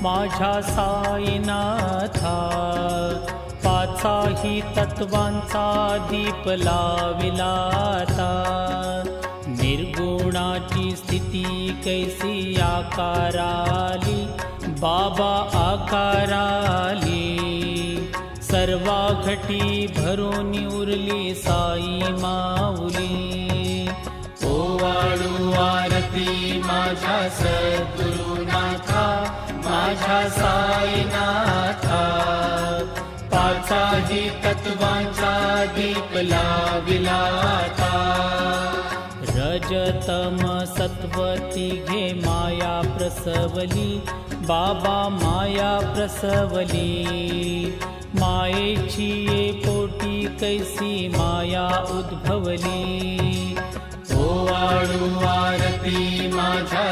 माझ्या साईनाथा, पाचाही तत्वांचा दीप लाविला आता। निर्गुणाची स्थिती कैसी आकाराली, बाबा आकाराली। सर्वा घटी भरून उरली साई माऊली। ओवाळू आरती माझ्या सद्गुरुनाथा, माझ्या साईनाथा। पाचाही तत्वांचा दीप लाविला आता। रजतम सत्वती घे माया प्रसवली, बाबा माया प्रसवली। मायेची ये पोटी कैसी माया उद्भवली। ओवाळू आरती माझ्या